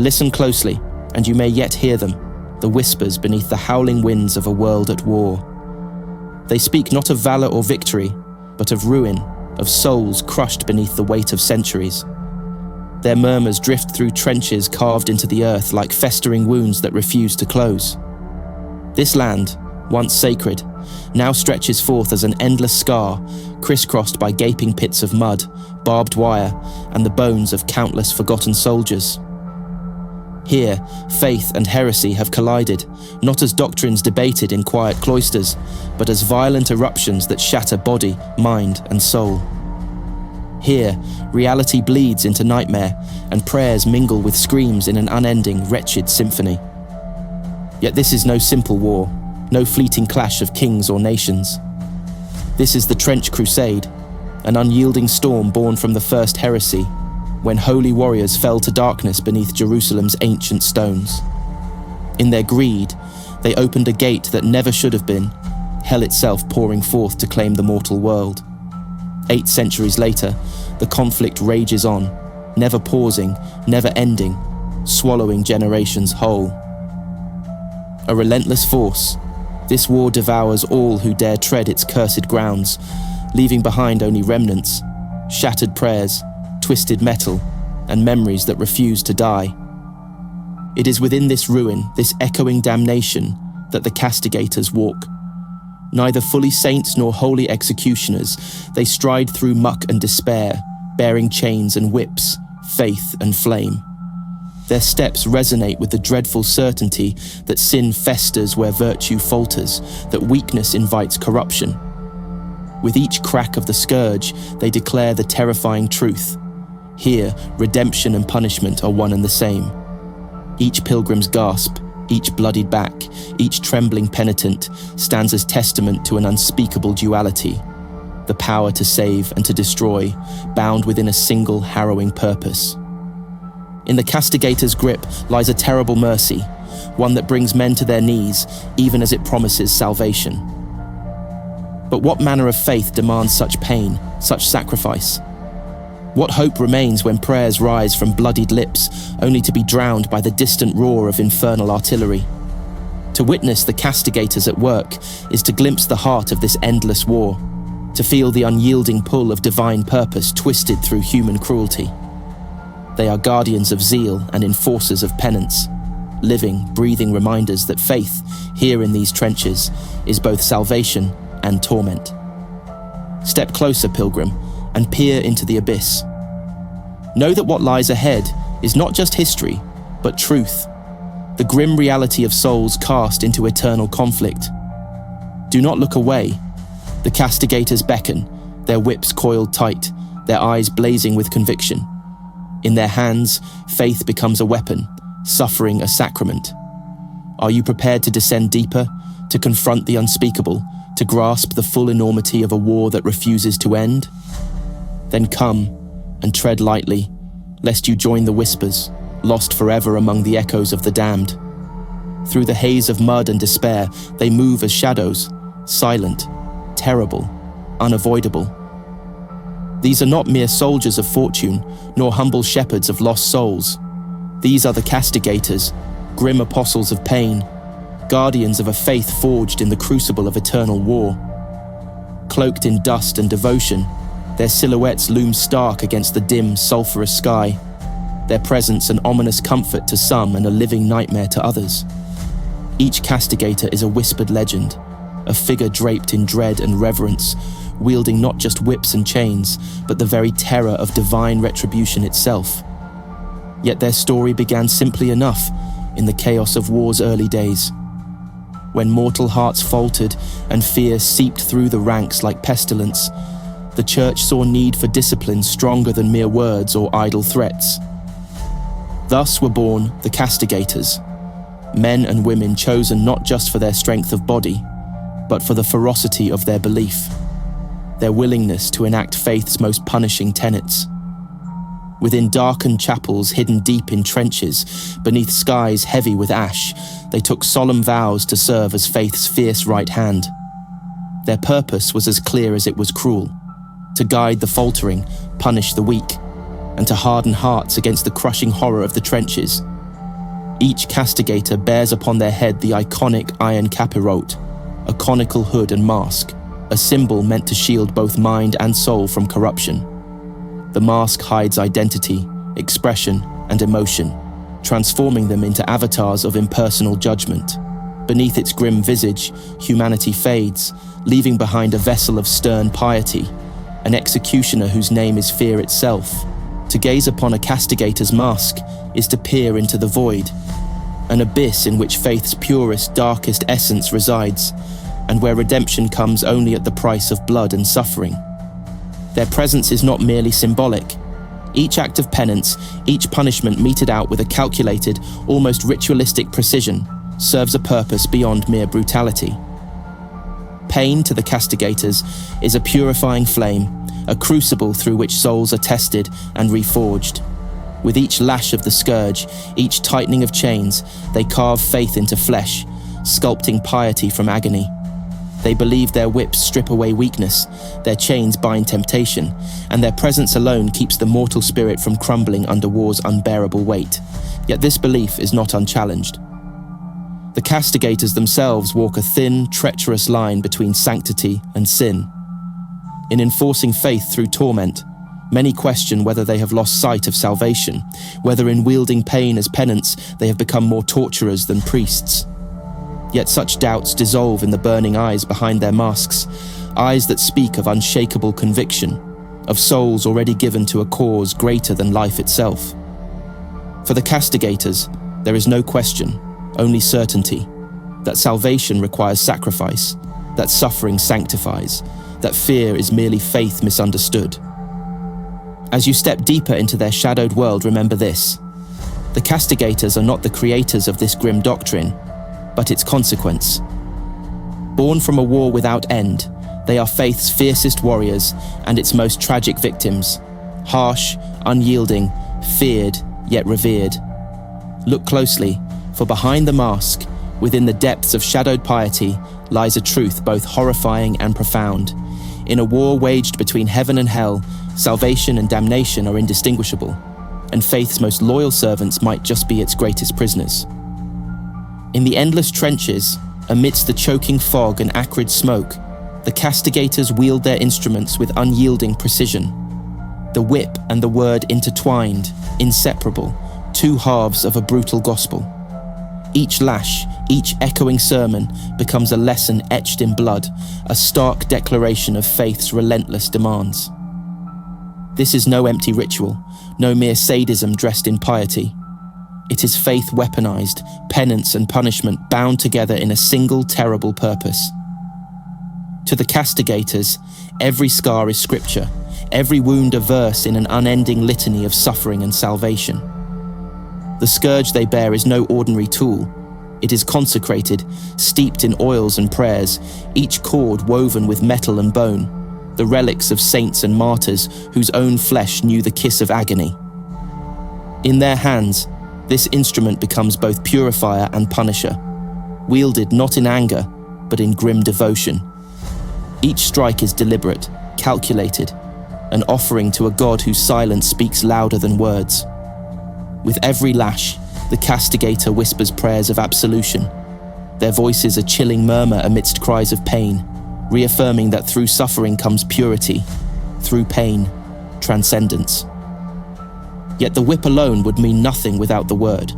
Listen closely, and you may yet hear them, the whispers beneath the howling winds of a world at war. They speak not of valor or victory, but of ruin, of souls crushed beneath the weight of centuries. Their murmurs drift through trenches carved into the earth like festering wounds that refuse to close. This land, once sacred, now stretches forth as an endless scar, crisscrossed by gaping pits of mud, barbed wire, and the bones of countless forgotten soldiers. Here, faith and heresy have collided, not as doctrines debated in quiet cloisters, but as violent eruptions that shatter body, mind, and soul. Here, reality bleeds into nightmare, and prayers mingle with screams in an unending, wretched symphony. Yet this is no simple war, no fleeting clash of kings or nations. This is the Trench Crusade, an unyielding storm born from the first heresy, when holy warriors fell to darkness beneath Jerusalem's ancient stones. In their greed, they opened a gate that never should have been, hell itself pouring forth to claim the mortal world. 8 centuries later, the conflict rages on, never pausing, never ending, swallowing generations whole. A relentless force, this war devours all who dare tread its cursed grounds, leaving behind only remnants, shattered prayers, twisted metal, and memories that refuse to die. It is within this ruin, this echoing damnation, that the Castigators walk. Neither fully saints nor holy executioners, they stride through muck and despair, bearing chains and whips, faith and flame. Their steps resonate with the dreadful certainty that sin festers where virtue falters, that weakness invites corruption. With each crack of the scourge, they declare the terrifying truth. Here, redemption and punishment are one and the same. Each pilgrim's gasp, each bloodied back, each trembling penitent stands as testament to an unspeakable duality, the power to save and to destroy, bound within a single harrowing purpose. In the Castigator's grip lies a terrible mercy, one that brings men to their knees, even as it promises salvation. But what manner of faith demands such pain, such sacrifice? What hope remains when prayers rise from bloodied lips, only to be drowned by the distant roar of infernal artillery? To witness the Castigators at work is to glimpse the heart of this endless war, to feel the unyielding pull of divine purpose twisted through human cruelty. They are guardians of zeal and enforcers of penance, living, breathing reminders that faith, here in these trenches, is both salvation and torment. Step closer, pilgrim, and peer into the abyss. Know that what lies ahead is not just history, but truth, the grim reality of souls cast into eternal conflict. Do not look away. The Castigators beckon, their whips coiled tight, their eyes blazing with conviction. In their hands, faith becomes a weapon, suffering a sacrament. Are you prepared to descend deeper, to confront the unspeakable, to grasp the full enormity of a war that refuses to end? Then come and tread lightly, lest you join the whispers, lost forever among the echoes of the damned. Through the haze of mud and despair, they move as shadows, silent, terrible, unavoidable. These are not mere soldiers of fortune, nor humble shepherds of lost souls. These are the Castigators, grim apostles of pain, guardians of a faith forged in the crucible of eternal war. Cloaked in dust and devotion, their silhouettes loom stark against the dim, sulphurous sky, their presence an ominous comfort to some and a living nightmare to others. Each Castigator is a whispered legend, a figure draped in dread and reverence, wielding not just whips and chains, but the very terror of divine retribution itself. Yet their story began simply enough in the chaos of war's early days. When mortal hearts faltered and fear seeped through the ranks like pestilence, the church saw need for discipline stronger than mere words or idle threats. Thus were born the Castigators, men and women chosen not just for their strength of body, but for the ferocity of their belief, their willingness to enact faith's most punishing tenets. Within darkened chapels hidden deep in trenches, beneath skies heavy with ash, they took solemn vows to serve as faith's fierce right hand. Their purpose was as clear as it was cruel: to guide the faltering, punish the weak, and to harden hearts against the crushing horror of the trenches, Each castigator bears upon their head the iconic iron capirote, a conical hood and mask, a symbol meant to shield both mind and soul from corruption. The mask hides identity, expression, and emotion, transforming them into avatars of impersonal judgment. Beneath its grim visage, humanity fades, leaving behind a vessel of stern piety, an executioner whose name is fear itself. To gaze upon a castigator's mask is to peer into the void, an abyss in which faith's purest, darkest essence resides, and where redemption comes only at the price of blood and suffering. Their presence is not merely symbolic. Each act of penance, each punishment meted out with a calculated, almost ritualistic precision, serves a purpose beyond mere brutality. Pain, to the castigators, is a purifying flame, a crucible through which souls are tested and reforged. With each lash of the scourge, each tightening of chains, they carve faith into flesh, sculpting piety from agony. They believe their whips strip away weakness, their chains bind temptation, and their presence alone keeps the mortal spirit from crumbling under war's unbearable weight. Yet this belief is not unchallenged. The castigators themselves walk a thin, treacherous line between sanctity and sin. In enforcing faith through torment, many question whether they have lost sight of salvation, whether in wielding pain as penance they have become more torturers than priests. Yet such doubts dissolve in the burning eyes behind their masks, eyes that speak of unshakable conviction, of souls already given to a cause greater than life itself. For the castigators, there is no question, only certainty, that salvation requires sacrifice, that suffering sanctifies, that fear is merely faith misunderstood. As you step deeper into their shadowed world, remember this: the castigators are not the creators of this grim doctrine, but its consequence. Born from a war without end, they are faith's fiercest warriors and its most tragic victims, harsh, unyielding, feared, yet revered. Look closely, for behind the mask, within the depths of shadowed piety, lies a truth both horrifying and profound. In a war waged between heaven and hell, salvation and damnation are indistinguishable, and faith's most loyal servants might just be its greatest prisoners. In the endless trenches, amidst the choking fog and acrid smoke, the castigators wield their instruments with unyielding precision. The whip and the word intertwined, inseparable, two halves of a brutal gospel. Each lash, each echoing sermon becomes a lesson etched in blood, a stark declaration of faith's relentless demands. This is no empty ritual, no mere sadism dressed in piety. It is faith weaponized, penance and punishment bound together in a single terrible purpose. To the castigators, every scar is scripture, every wound a verse in an unending litany of suffering and salvation. The scourge they bear is no ordinary tool. It is consecrated, steeped in oils and prayers, each cord woven with metal and bone, the relics of saints and martyrs whose own flesh knew the kiss of agony. In their hands, this instrument becomes both purifier and punisher, wielded not in anger, but in grim devotion. Each strike is deliberate, calculated, an offering to a God whose silence speaks louder than words. With every lash, the castigator whispers prayers of absolution. Their voices a chilling murmur amidst cries of pain, reaffirming that through suffering comes purity, through pain, transcendence. Yet the whip alone would mean nothing without the word,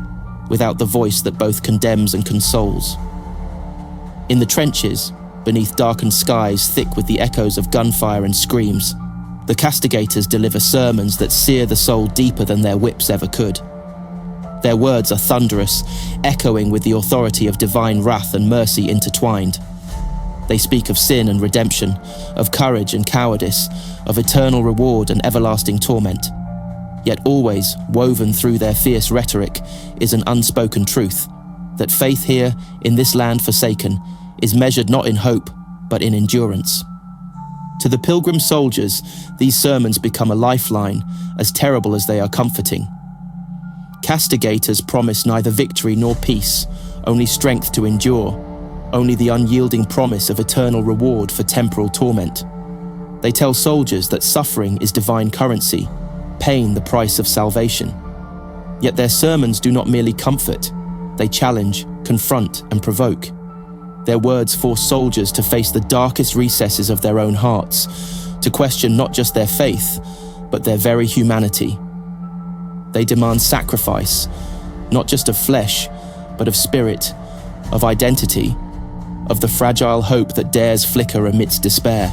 without the voice that both condemns and consoles. In the trenches, beneath darkened skies thick with the echoes of gunfire and screams, the castigators deliver sermons that sear the soul deeper than their whips ever could. Their words are thunderous, echoing with the authority of divine wrath and mercy intertwined. They speak of sin and redemption, of courage and cowardice, of eternal reward and everlasting torment. Yet always, woven through their fierce rhetoric, is an unspoken truth, that faith here, in this land forsaken, is measured not in hope, but in endurance. To the Pilgrim soldiers, these sermons become a lifeline, as terrible as they are comforting. Castigators promise neither victory nor peace, only strength to endure, only the unyielding promise of eternal reward for temporal torment. They tell soldiers that suffering is divine currency, pain the price of salvation. Yet their sermons do not merely comfort, They challenge, confront, and provoke. Their words force soldiers to face the darkest recesses of their own hearts, to question not just their faith, but their very humanity. They demand sacrifice, not just of flesh, but of spirit, of identity, of the fragile hope that dares flicker amidst despair.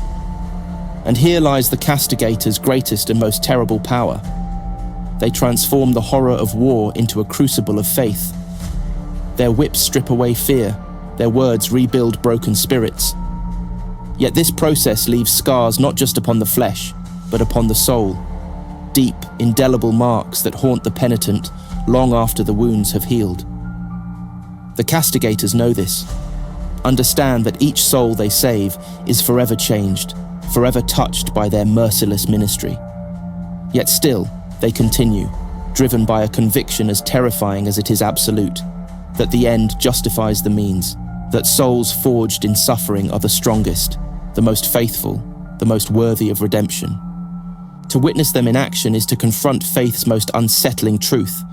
And here lies the Castigators' greatest and most terrible power. They transform the horror of war into a crucible of faith. Their whips strip away fear, their words rebuild broken spirits. Yet this process leaves scars not just upon the flesh, but upon the soul, deep, indelible marks that haunt the penitent long after the wounds have healed. The Castigators know this, understand that each soul they save is forever changed, forever touched by their merciless ministry. Yet still, they continue, driven by a conviction as terrifying as it is absolute, that the end justifies the means, that souls forged in suffering are the strongest, the most faithful, the most worthy of redemption. To witness them in action is to confront faith's most unsettling truth,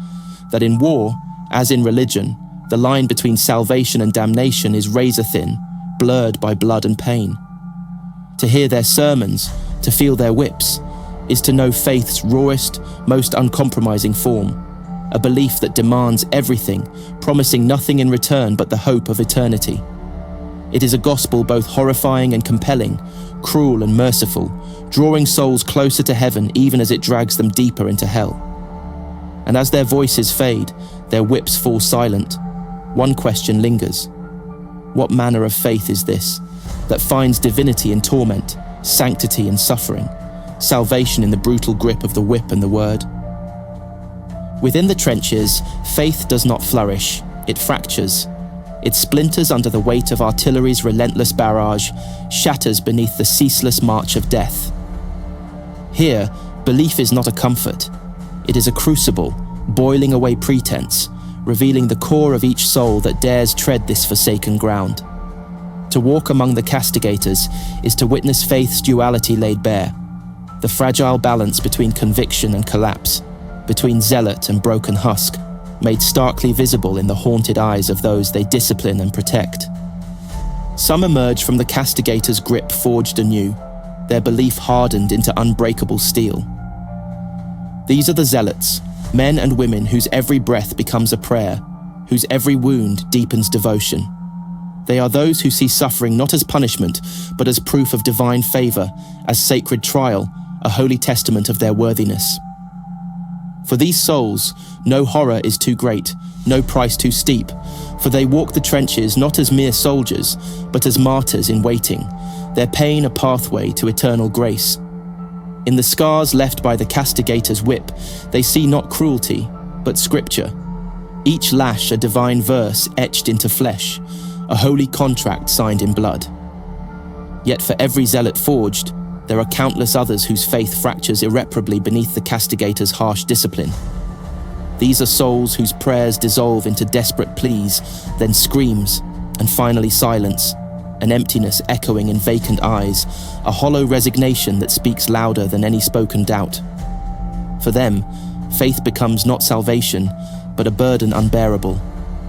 that in war, as in religion, the line between salvation and damnation is razor-thin, blurred by blood and pain. To hear their sermons, to feel their whips, is to know faith's rawest, most uncompromising form, a belief that demands everything, promising nothing in return but the hope of eternity. It is a gospel both horrifying and compelling, cruel and merciful, drawing souls closer to heaven even as it drags them deeper into hell. And as their voices fade, their whips fall silent, one question lingers. What manner of faith is this, that finds divinity in torment, sanctity in suffering, salvation in the brutal grip of the whip and the word? Within the trenches, faith does not flourish, it fractures. It splinters under the weight of artillery's relentless barrage, shatters beneath the ceaseless march of death. Here, belief is not a comfort. It is a crucible, boiling away pretense, revealing the core of each soul that dares tread this forsaken ground. To walk among the Castigators is to witness faith's duality laid bare, the fragile balance between conviction and collapse, between zealot and broken husk, made starkly visible in the haunted eyes of those they discipline and protect. Some emerge from the Castigators' grip forged anew, their belief hardened into unbreakable steel. These are the Zealots, men and women whose every breath becomes a prayer, whose every wound deepens devotion. They are those who see suffering not as punishment, but as proof of divine favor, as sacred trial, a holy testament of their worthiness. For these souls, no horror is too great, no price too steep, for they walk the trenches not as mere soldiers, but as martyrs in waiting, their pain a pathway to eternal grace. In the scars left by the Castigator's whip, they see not cruelty, but scripture. Each lash a divine verse etched into flesh, a holy contract signed in blood. Yet for every zealot forged, there are countless others whose faith fractures irreparably beneath the Castigator's harsh discipline. These are souls whose prayers dissolve into desperate pleas, then screams, and finally silence, an emptiness echoing in vacant eyes, a hollow resignation that speaks louder than any spoken doubt. For them, faith becomes not salvation, but a burden unbearable,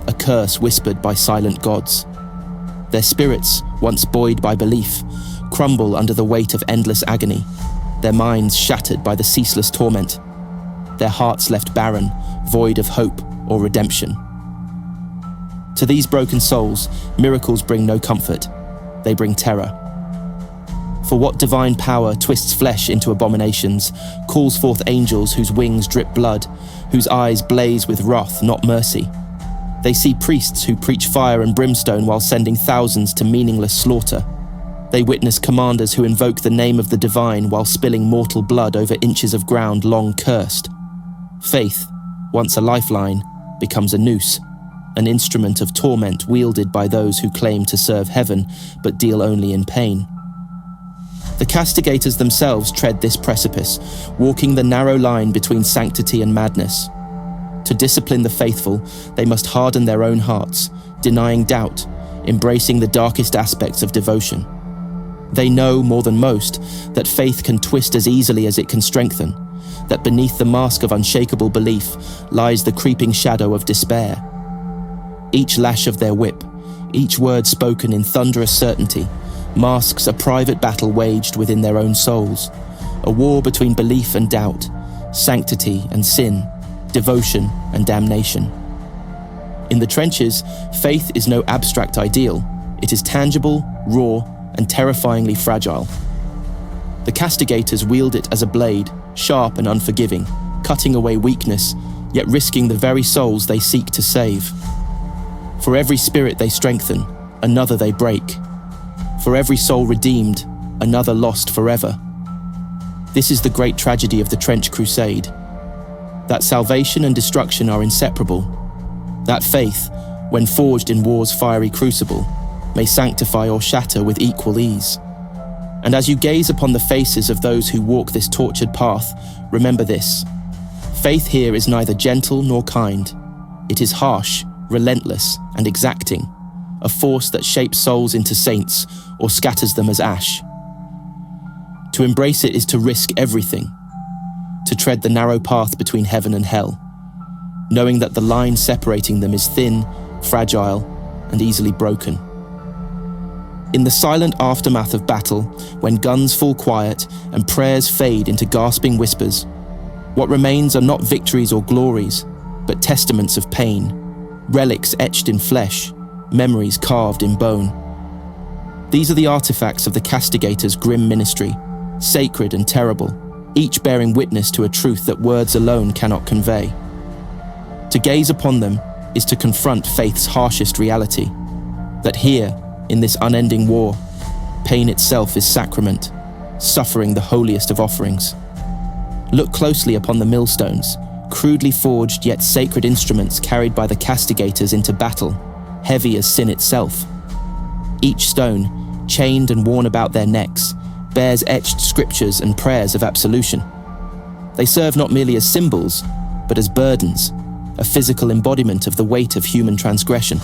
a curse whispered by silent gods. Their spirits, once buoyed by belief, crumble under the weight of endless agony, their minds shattered by the ceaseless torment, their hearts left barren, void of hope or redemption. To these broken souls, miracles bring no comfort, they bring terror. For what divine power twists flesh into abominations, calls forth angels whose wings drip blood, whose eyes blaze with wrath, not mercy? They see priests who preach fire and brimstone while sending thousands to meaningless slaughter. They witness commanders who invoke the name of the divine while spilling mortal blood over inches of ground long cursed. Faith, once a lifeline, becomes a noose, an instrument of torment wielded by those who claim to serve heaven but deal only in pain. The Castigators themselves tread this precipice, walking the narrow line between sanctity and madness. To discipline the faithful, they must harden their own hearts, denying doubt, embracing the darkest aspects of devotion. They know, more than most, that faith can twist as easily as it can strengthen, that beneath the mask of unshakable belief lies the creeping shadow of despair. Each lash of their whip, each word spoken in thunderous certainty, masks a private battle waged within their own souls, a war between belief and doubt, sanctity and sin, devotion and damnation. In the trenches, faith is no abstract ideal. It is tangible, raw, and terrifyingly fragile. The Castigators wield it as a blade, sharp and unforgiving, cutting away weakness, yet risking the very souls they seek to save. For every spirit they strengthen, another they break. For every soul redeemed, another lost forever. This is the great tragedy of the Trench Crusade. That salvation and destruction are inseparable. That faith, when forged in war's fiery crucible, may sanctify or shatter with equal ease. And as you gaze upon the faces of those who walk this tortured path, remember this. Faith here is neither gentle nor kind. It is harsh, relentless, and exacting, a force that shapes souls into saints or scatters them as ash. To embrace it is to risk everything, to tread the narrow path between heaven and hell, knowing that the line separating them is thin, fragile, and easily broken. In the silent aftermath of battle, when guns fall quiet and prayers fade into gasping whispers, what remains are not victories or glories, but testaments of pain, relics etched in flesh, memories carved in bone. These are the artifacts of the Castigators' grim ministry, sacred and terrible, each bearing witness to a truth that words alone cannot convey. To gaze upon them is to confront faith's harshest reality, that here, in this unending war, pain itself is sacrament, suffering the holiest of offerings. Look closely upon the millstones, crudely forged yet sacred instruments carried by the Castigators into battle, heavy as sin itself. Each stone, chained and worn about their necks, bears etched scriptures and prayers of absolution. They serve not merely as symbols, but as burdens, a physical embodiment of the weight of human transgression.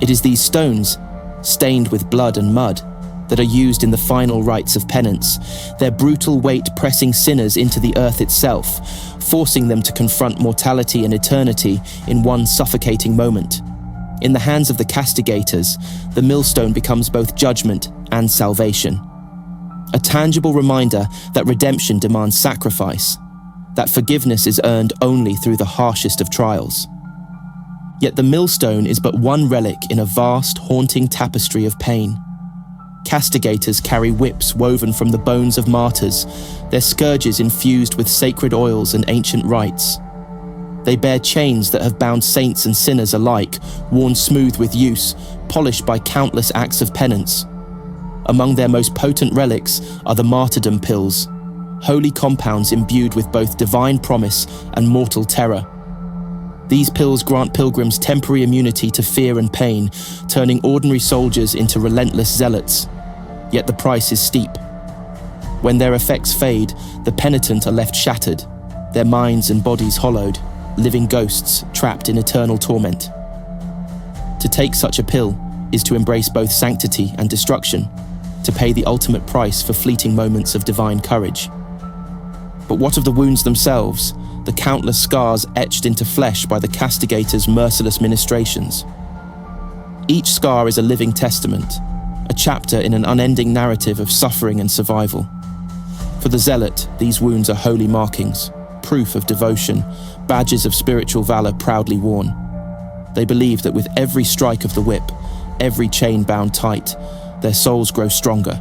It is these stones, stained with blood and mud, that are used in the final rites of penance, their brutal weight pressing sinners into the earth itself, forcing them to confront mortality and eternity in one suffocating moment. In the hands of the Castigators, the millstone becomes both judgment and salvation. A tangible reminder that redemption demands sacrifice, that forgiveness is earned only through the harshest of trials. Yet the millstone is but one relic in a vast, haunting tapestry of pain. Castigators carry whips woven from the bones of martyrs, their scourges infused with sacred oils and ancient rites. They bear chains that have bound saints and sinners alike, worn smooth with use, polished by countless acts of penance. Among their most potent relics are the martyrdom pills, holy compounds imbued with both divine promise and mortal terror. These pills grant pilgrims temporary immunity to fear and pain, turning ordinary soldiers into relentless zealots. Yet the price is steep. When their effects fade, the penitent are left shattered, their minds and bodies hollowed, living ghosts trapped in eternal torment. To take such a pill is to embrace both sanctity and destruction, to pay the ultimate price for fleeting moments of divine courage. But what of the wounds themselves, the countless scars etched into flesh by the Castigators' merciless ministrations? Each scar is a living testament, a chapter in an unending narrative of suffering and survival. For the Zealot, these wounds are holy markings, proof of devotion, badges of spiritual valor proudly worn. They believe that with every strike of the whip, every chain bound tight, their souls grow stronger,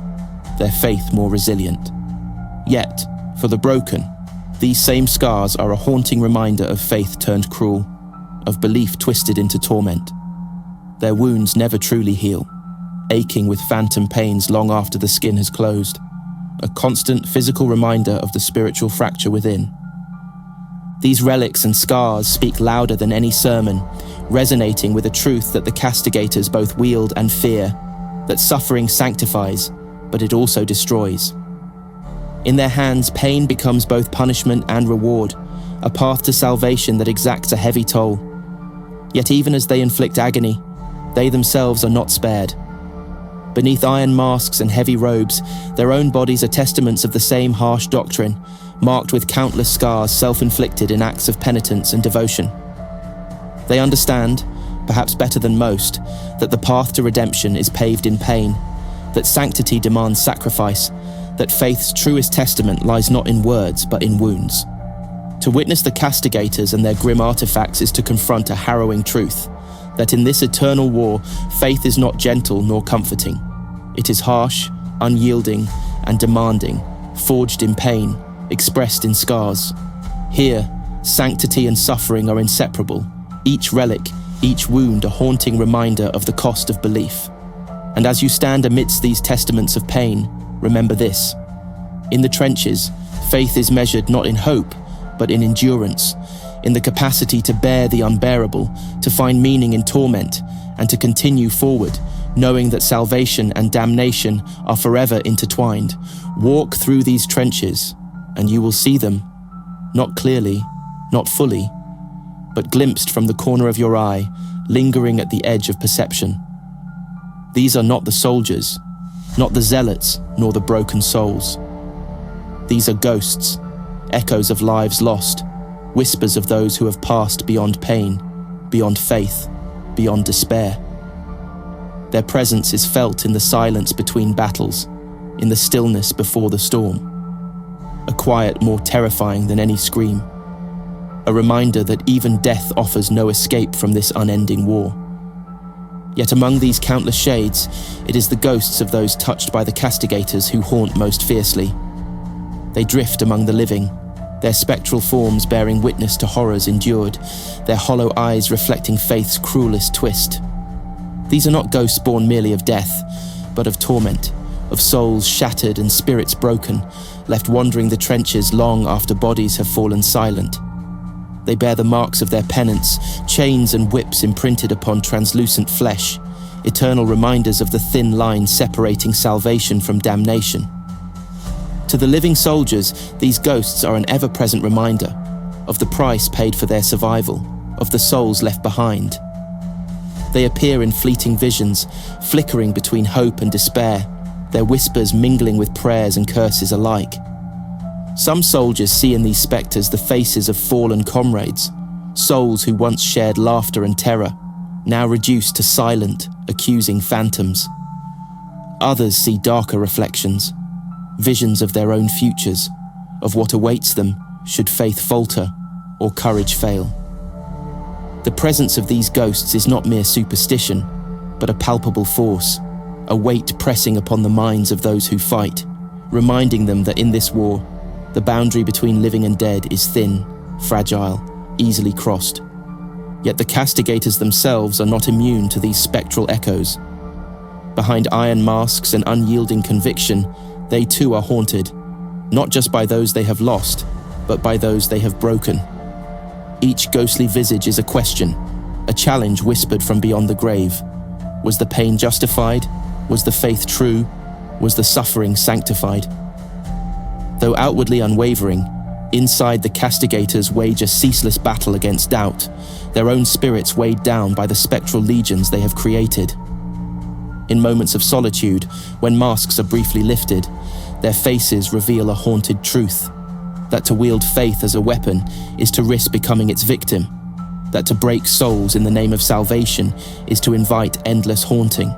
their faith more resilient. Yet, for the broken, these same scars are a haunting reminder of faith turned cruel, of belief twisted into torment. Their wounds never truly heal, aching with phantom pains long after the skin has closed, a constant physical reminder of the spiritual fracture within. These relics and scars speak louder than any sermon, resonating with a truth that the Castigators both wield and fear, that suffering sanctifies, but it also destroys. In their hands, pain becomes both punishment and reward, a path to salvation that exacts a heavy toll. Yet even as they inflict agony, they themselves are not spared. Beneath iron masks and heavy robes, their own bodies are testaments of the same harsh doctrine, marked with countless scars self-inflicted in acts of penitence and devotion. They understand, perhaps better than most, that the path to redemption is paved in pain, that sanctity demands sacrifice, that faith's truest testament lies not in words but in wounds. To witness the Castigators and their grim artifacts is to confront a harrowing truth, that in this eternal war, faith is not gentle nor comforting. It is harsh, unyielding, and demanding, forged in pain, expressed in scars. Here, sanctity and suffering are inseparable, each relic, each wound a haunting reminder of the cost of belief. And as you stand amidst these testaments of pain, remember this: in the trenches, faith is measured not in hope, but in endurance, in the capacity to bear the unbearable, to find meaning in torment, and to continue forward, knowing that salvation and damnation are forever intertwined. Walk through these trenches, and you will see them, not clearly, not fully, but glimpsed from the corner of your eye, lingering at the edge of perception. These are not the soldiers, not the zealots, nor the broken souls. These are ghosts, echoes of lives lost, whispers of those who have passed beyond pain, beyond faith, beyond despair. Their presence is felt in the silence between battles, in the stillness before the storm. A quiet more terrifying than any scream. A reminder that even death offers no escape from this unending war. Yet among these countless shades, it is the ghosts of those touched by the Castigators who haunt most fiercely. They drift among the living, their spectral forms bearing witness to horrors endured, their hollow eyes reflecting faith's cruelest twist. These are not ghosts born merely of death, but of torment, of souls shattered and spirits broken, left wandering the trenches long after bodies have fallen silent. They bear the marks of their penance, chains and whips imprinted upon translucent flesh, eternal reminders of the thin line separating salvation from damnation. To the living soldiers, these ghosts are an ever-present reminder of the price paid for their survival, of the souls left behind. They appear in fleeting visions, flickering between hope and despair, their whispers mingling with prayers and curses alike. Some soldiers see in these spectres the faces of fallen comrades, souls who once shared laughter and terror, now reduced to silent, accusing phantoms. Others see darker reflections, visions of their own futures, of what awaits them should faith falter or courage fail. The presence of these ghosts is not mere superstition, but a palpable force, a weight pressing upon the minds of those who fight, reminding them that in this war, the boundary between living and dead is thin, fragile, easily crossed. Yet the Castigators themselves are not immune to these spectral echoes. Behind iron masks and unyielding conviction, they too are haunted, not just by those they have lost, but by those they have broken. Each ghostly visage is a question, a challenge whispered from beyond the grave. Was the pain justified? Was the faith true? Was the suffering sanctified? Though outwardly unwavering, inside the Castigators wage a ceaseless battle against doubt, their own spirits weighed down by the spectral legions they have created. In moments of solitude, when masks are briefly lifted, their faces reveal a haunted truth, that to wield faith as a weapon is to risk becoming its victim, that to break souls in the name of salvation is to invite endless haunting.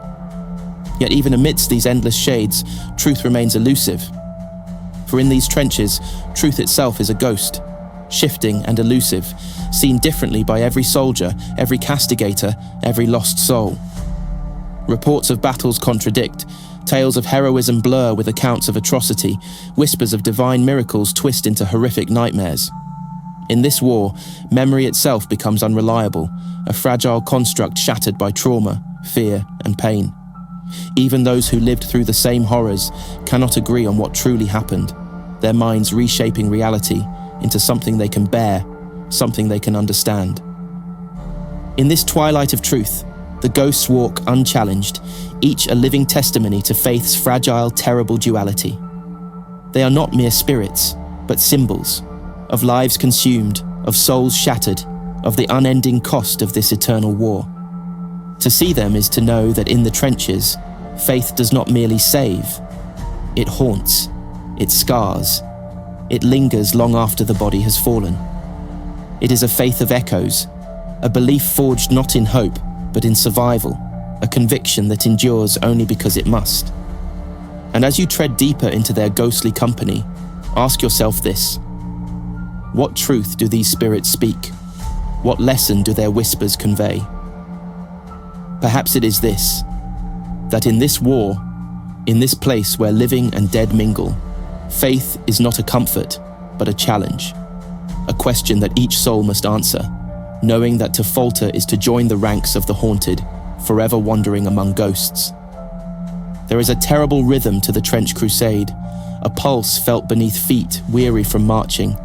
Yet even amidst these endless shades, truth remains elusive. For in these trenches, truth itself is a ghost, shifting and elusive, seen differently by every soldier, every castigator, every lost soul. Reports of battles contradict, tales of heroism blur with accounts of atrocity, whispers of divine miracles twist into horrific nightmares. In this war, memory itself becomes unreliable, a fragile construct shattered by trauma, fear, and pain. Even those who lived through the same horrors cannot agree on what truly happened, their minds reshaping reality into something they can bear, something they can understand. In this twilight of truth, the ghosts walk unchallenged, each a living testimony to faith's fragile, terrible duality. They are not mere spirits, but symbols of lives consumed, of souls shattered, of the unending cost of this eternal war. To see them is to know that in the trenches, faith does not merely save. It haunts, it scars, it lingers long after the body has fallen. It is a faith of echoes, a belief forged not in hope, but in survival, a conviction that endures only because it must. And as you tread deeper into their ghostly company, ask yourself this: what truth do these spirits speak? What lesson do their whispers convey? Perhaps it is this: that in this war, in this place where living and dead mingle, faith is not a comfort, but a challenge, a question that each soul must answer, knowing that to falter is to join the ranks of the haunted, forever wandering among ghosts. There is a terrible rhythm to the Trench Crusade, a pulse felt beneath feet weary from marching,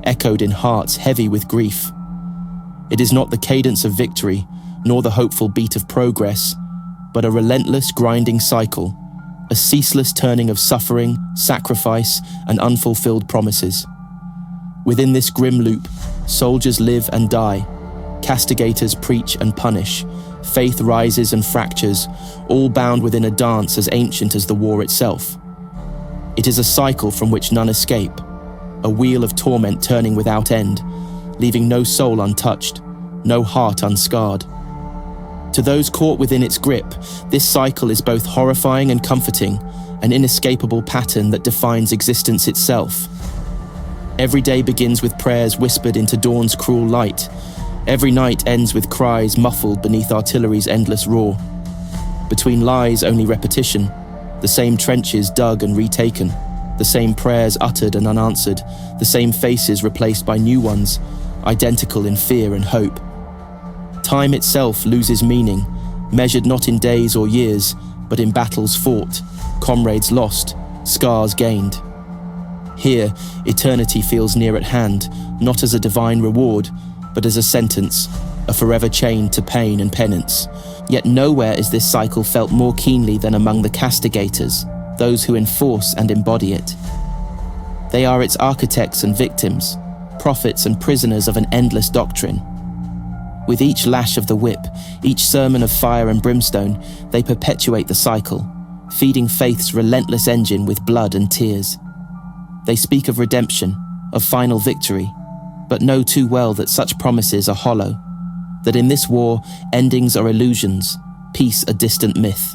echoed in hearts heavy with grief. It is not the cadence of victory, nor the hopeful beat of progress, but a relentless grinding cycle, a ceaseless turning of suffering, sacrifice, and unfulfilled promises. Within this grim loop, soldiers live and die, castigators preach and punish, faith rises and fractures, all bound within a dance as ancient as the war itself. It is a cycle from which none escape, a wheel of torment turning without end, leaving no soul untouched, no heart unscarred. To those caught within its grip, this cycle is both horrifying and comforting, an inescapable pattern that defines existence itself. Every day begins with prayers whispered into dawn's cruel light. Every night ends with cries muffled beneath artillery's endless roar. Between lies, only repetition, the same trenches dug and retaken, the same prayers uttered and unanswered, the same faces replaced by new ones, identical in fear and hope. Time itself loses meaning, measured not in days or years, but in battles fought, comrades lost, scars gained. Here, eternity feels near at hand, not as a divine reward, but as a sentence, a forever chain to pain and penance. Yet nowhere is this cycle felt more keenly than among the Castigators, those who enforce and embody it. They are its architects and victims, prophets and prisoners of an endless doctrine. With each lash of the whip, each sermon of fire and brimstone, they perpetuate the cycle, feeding faith's relentless engine with blood and tears. They speak of redemption, of final victory, but know too well that such promises are hollow, that in this war, endings are illusions, peace a distant myth.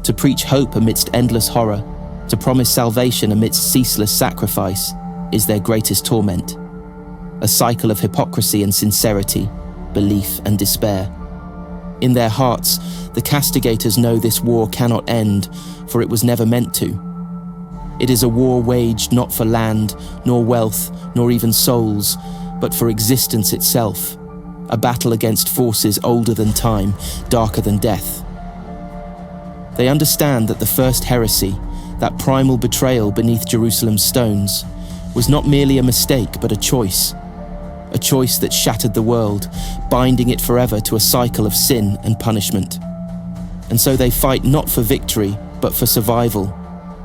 To preach hope amidst endless horror, to promise salvation amidst ceaseless sacrifice, is their greatest torment. A cycle of hypocrisy and sincerity, belief and despair. In their hearts, the Castigators know this war cannot end, for it was never meant to. It is a war waged not for land, nor wealth, nor even souls, but for existence itself, a battle against forces older than time, darker than death. They understand that the first heresy, that primal betrayal beneath Jerusalem's stones, was not merely a mistake but a choice that shattered the world, binding it forever to a cycle of sin and punishment. And so they fight not for victory, but for survival,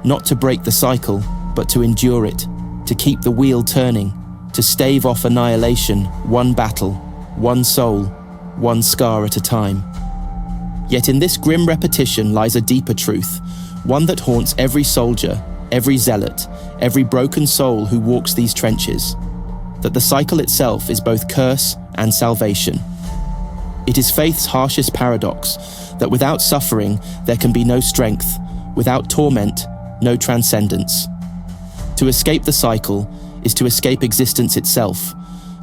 not to break the cycle, but to endure it, to keep the wheel turning, to stave off annihilation, one battle, one soul, one scar at a time. Yet in this grim repetition lies a deeper truth, one that haunts every soldier, every zealot, every broken soul who walks these trenches, that the cycle itself is both curse and salvation. It is faith's harshest paradox, that without suffering there can be no strength, without torment, no transcendence. To escape the cycle is to escape existence itself,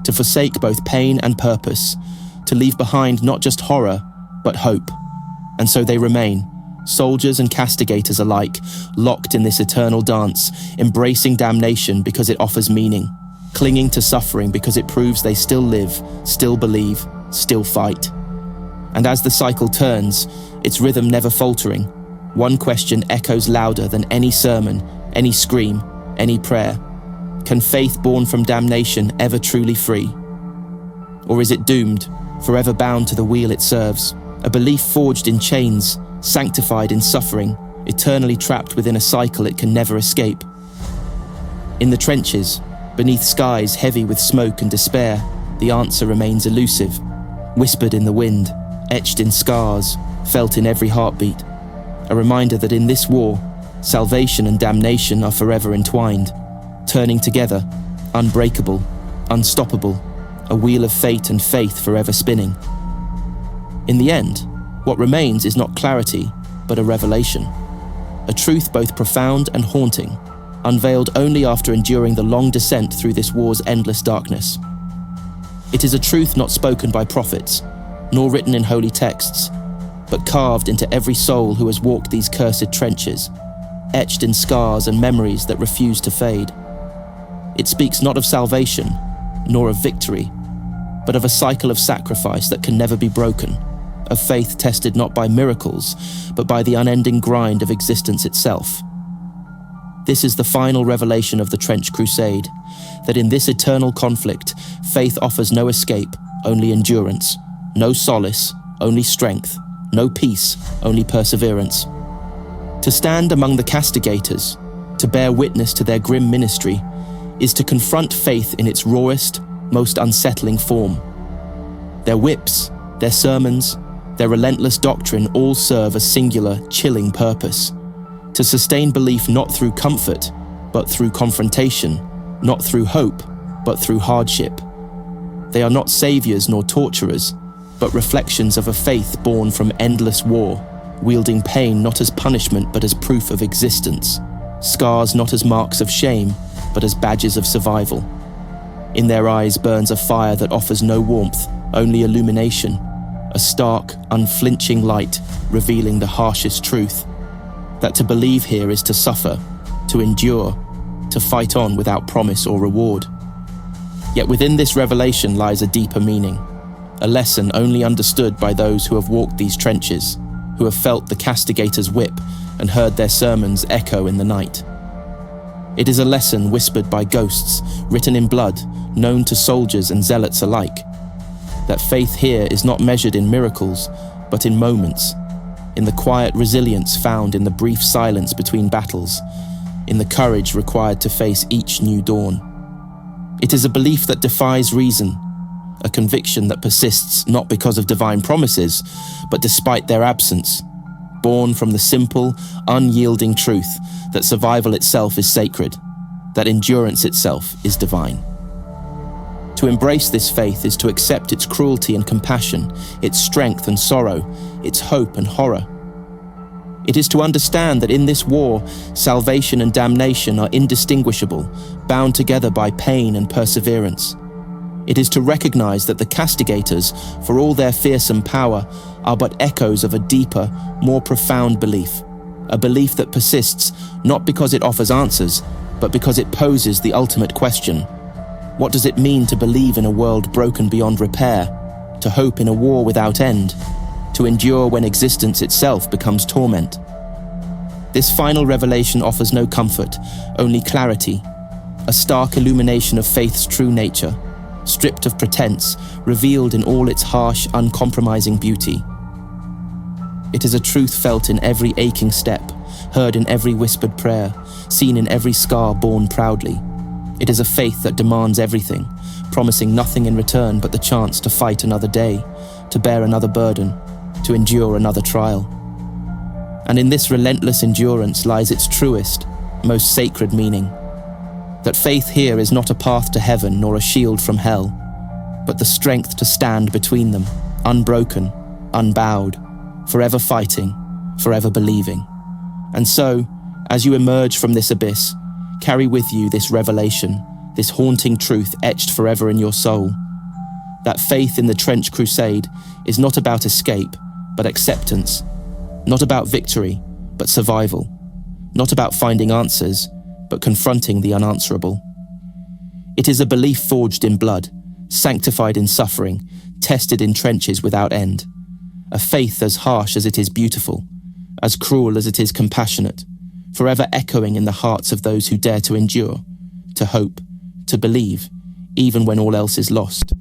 to forsake both pain and purpose, to leave behind not just horror, but hope. And so they remain, soldiers and castigators alike, locked in this eternal dance, embracing damnation because it offers meaning, clinging to suffering because it proves they still live, still believe, still fight. And as the cycle turns, its rhythm never faltering, one question echoes louder than any sermon, any scream, any prayer. Can faith born from damnation ever truly free? Or is it doomed, forever bound to the wheel it serves, a belief forged in chains, sanctified in suffering, eternally trapped within a cycle it can never escape? In the trenches, beneath skies heavy with smoke and despair, the answer remains elusive, whispered in the wind, etched in scars, felt in every heartbeat. A reminder that in this war, salvation and damnation are forever entwined, turning together, unbreakable, unstoppable, a wheel of fate and faith forever spinning. In the end, what remains is not clarity, but a revelation. A truth both profound and haunting, unveiled only after enduring the long descent through this war's endless darkness. It is a truth not spoken by prophets, nor written in holy texts, but carved into every soul who has walked these cursed trenches, etched in scars and memories that refuse to fade. It speaks not of salvation, nor of victory, but of a cycle of sacrifice that can never be broken, of faith tested not by miracles, but by the unending grind of existence itself. This is the final revelation of the Trench Crusade, that in this eternal conflict, faith offers no escape, only endurance, no solace, only strength, no peace, only perseverance. To stand among the Castigators, to bear witness to their grim ministry, is to confront faith in its rawest, most unsettling form. Their whips, their sermons, their relentless doctrine all serve a singular, chilling purpose: to sustain belief not through comfort, but through confrontation, not through hope, but through hardship. They are not saviors nor torturers, but reflections of a faith born from endless war, wielding pain not as punishment but as proof of existence, scars not as marks of shame, but as badges of survival. In their eyes burns a fire that offers no warmth, only illumination, a stark, unflinching light revealing the harshest truth, that to believe here is to suffer, to endure, to fight on without promise or reward. Yet within this revelation lies a deeper meaning, a lesson only understood by those who have walked these trenches, who have felt the Castigators' whip and heard their sermons echo in the night. It is a lesson whispered by ghosts, written in blood, known to soldiers and zealots alike, that faith here is not measured in miracles, but in moments, in the quiet resilience found in the brief silence between battles, in the courage required to face each new dawn. It is a belief that defies reason, a conviction that persists not because of divine promises, but despite their absence, born from the simple, unyielding truth that survival itself is sacred, that endurance itself is divine. To embrace this faith is to accept its cruelty and compassion, its strength and sorrow, its hope and horror. It is to understand that in this war, salvation and damnation are indistinguishable, bound together by pain and perseverance. It is to recognize that the Castigators, for all their fearsome power, are but echoes of a deeper, more profound belief, a belief that persists not because it offers answers, but because it poses the ultimate question. What does it mean to believe in a world broken beyond repair, to hope in a war without end, to endure when existence itself becomes torment? This final revelation offers no comfort, only clarity, a stark illumination of faith's true nature, stripped of pretense, revealed in all its harsh, uncompromising beauty. It is a truth felt in every aching step, heard in every whispered prayer, seen in every scar borne proudly. It is a faith that demands everything, promising nothing in return but the chance to fight another day, to bear another burden, to endure another trial. And in this relentless endurance lies its truest, most sacred meaning. That faith here is not a path to heaven nor a shield from hell, but the strength to stand between them, unbroken, unbowed, forever fighting, forever believing. And so, as you emerge from this abyss, carry with you this revelation, this haunting truth etched forever in your soul. That faith in the Trench Crusade is not about escape, but acceptance, not about victory, but survival, not about finding answers, but confronting the unanswerable. It is a belief forged in blood, sanctified in suffering, tested in trenches without end. A faith as harsh as it is beautiful, as cruel as it is compassionate, forever echoing in the hearts of those who dare to endure, to hope, to believe, even when all else is lost.